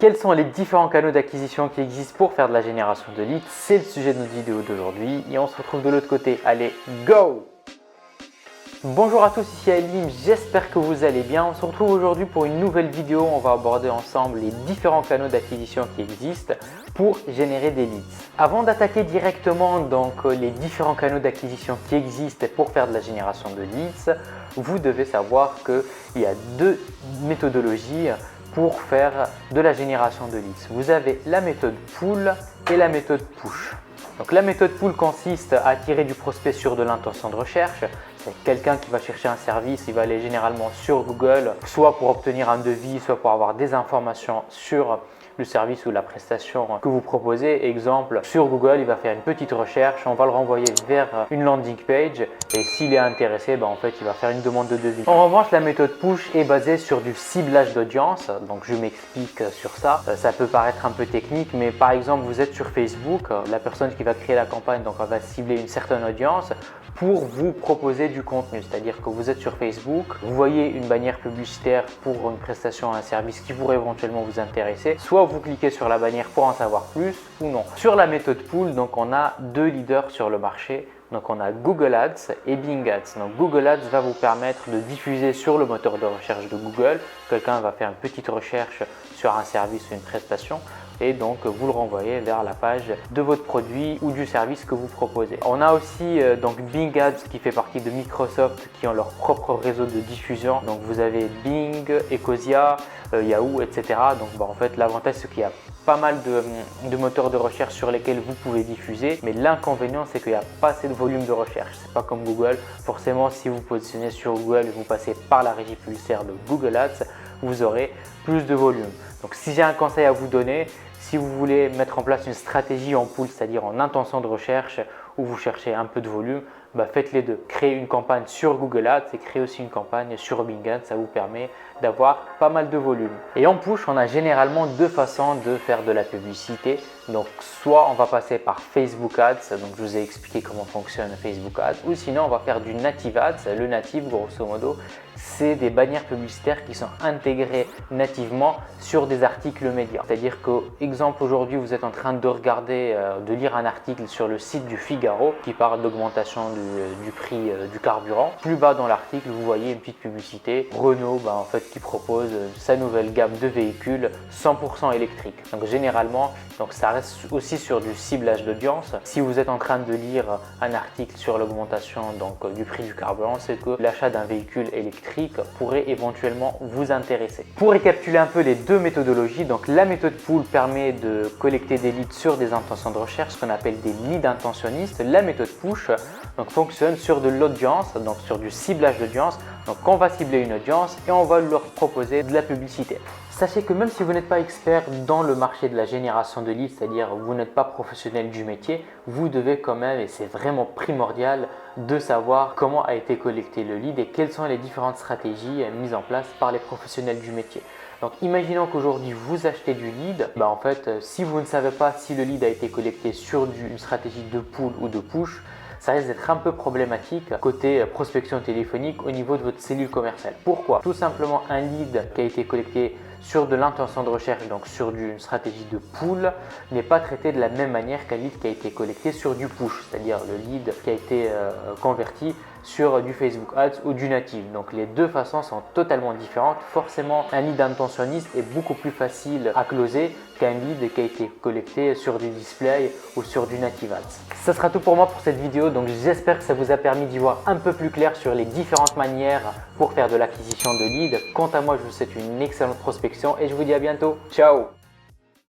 Quels sont les différents canaux d'acquisition qui existent pour faire de la génération de leads? C'est le sujet de notre vidéo d'aujourd'hui et on se retrouve de l'autre côté. Allez, go! Bonjour à tous, ici Alim, j'espère que vous allez bien. On se retrouve aujourd'hui pour une nouvelle vidéo. On va aborder ensemble les différents canaux d'acquisition qui existent pour générer des leads. Avant d'attaquer directement les différents canaux d'acquisition qui existent pour faire de la génération de leads, vous devez savoir qu'il y a deux méthodologies pour faire de la génération de leads. Vous avez la méthode pull et la méthode push. Donc, la méthode pull consiste à attirer du prospect sur de l'intention de recherche. C'est quelqu'un qui va chercher un service, il va aller généralement sur Google, soit pour obtenir un devis, soit pour avoir des informations sur le service ou la prestation que vous proposez. Exemple, sur Google, il va faire une petite recherche, on va le renvoyer vers une landing page et s'il est intéressé, en fait, il va faire une demande de devis. En revanche, la méthode push est basée sur du ciblage d'audience. Donc, je m'explique sur ça. Ça peut paraître un peu technique, mais par exemple, vous êtes sur Facebook, la personne qui va créer la campagne, donc elle va cibler une certaine audience pour vous proposer du contenu. C'est-à-dire que vous êtes sur Facebook, vous voyez une bannière publicitaire pour une prestation, un service qui pourrait éventuellement vous intéresser. Soit vous cliquez sur la bannière pour en savoir plus ou non. Sur la méthode pull, donc on a deux leaders sur le marché. Donc on a Google Ads et Bing Ads. Donc Google Ads va vous permettre de diffuser sur le moteur de recherche de Google. Quelqu'un va faire une petite recherche sur un service ou une prestation et donc vous le renvoyez vers la page de votre produit ou du service que vous proposez. On a aussi Bing Ads qui fait partie de Microsoft qui ont leur propre réseau de diffusion. Donc vous avez Bing, Ecosia, Yahoo, etc. Donc en fait l'avantage c'est qu'il y a pas mal de moteurs de recherche sur lesquels vous pouvez diffuser, mais l'inconvénient c'est qu'il n'y a pas assez de volume de recherche. C'est pas comme Google. Forcément, si vous positionnez sur Google et vous passez par la régie publicitaire de Google Ads, vous aurez plus de volume. Donc si j'ai un conseil à vous donner, si vous voulez mettre en place une stratégie en pull, c'est-à-dire en intention de recherche où vous cherchez un peu de volume, faites les deux. Créez une campagne sur Google Ads et créez aussi une campagne sur Bing Ads. Ça vous permet d'avoir pas mal de volume. Et en push, on a généralement deux façons de faire de la publicité. Donc, soit on va passer par Facebook Ads. Donc, je vous ai expliqué comment fonctionne Facebook Ads. Ou sinon, on va faire du native ads. Le native, grosso modo, c'est des bannières publicitaires qui sont intégrées nativement sur des articles médias. C'est-à-dire que, exemple, aujourd'hui, vous êtes en train de regarder, de lire un article sur le site du Figaro qui parle d'augmentation du prix du carburant. Plus bas dans l'article, vous voyez une petite publicité. Renault, en fait, qui propose sa nouvelle gamme de véhicules 100% électriques. Donc, généralement, ça reste aussi sur du ciblage d'audience. Si vous êtes en train de lire un article sur l'augmentation du prix du carburant, c'est que l'achat d'un véhicule électrique pourrait éventuellement vous intéresser. Pour récapituler un peu les deux méthodologies, donc la méthode pull permet de collecter des leads sur des intentions de recherche, ce qu'on appelle des leads intentionnistes. La méthode push fonctionne sur de l'audience, donc sur du ciblage d'audience. Donc on va cibler une audience et on va leur proposer de la publicité. Sachez que même si vous n'êtes pas expert dans le marché de la génération de leads, c'est-à-dire vous n'êtes pas professionnel du métier, vous devez quand même, et c'est vraiment primordial, de savoir comment a été collecté le lead et quelles sont les différentes stratégies mises en place par les professionnels du métier. Donc imaginons qu'aujourd'hui vous achetez du lead, en fait si vous ne savez pas si le lead a été collecté sur une stratégie de pull ou de push, ça risque d'être un peu problématique côté prospection téléphonique au niveau de votre cellule commerciale. Pourquoi? Tout simplement, un lead qui a été collecté sur de l'intention de recherche, donc sur une stratégie de pull, n'est pas traité de la même manière qu'un lead qui a été collecté sur du push, c'est-à-dire le lead qui a été converti sur du Facebook Ads ou du native. Donc les deux façons sont totalement différentes. Forcément, un lead intentionniste est beaucoup plus facile à closer qu'un lead qui a été collecté sur du display ou sur du native ads. Ça sera tout pour moi pour cette vidéo. Donc j'espère que ça vous a permis d'y voir un peu plus clair sur les différentes manières pour faire de l'acquisition de leads. Quant à moi, je vous souhaite une excellente prospection et je vous dis à bientôt. Ciao!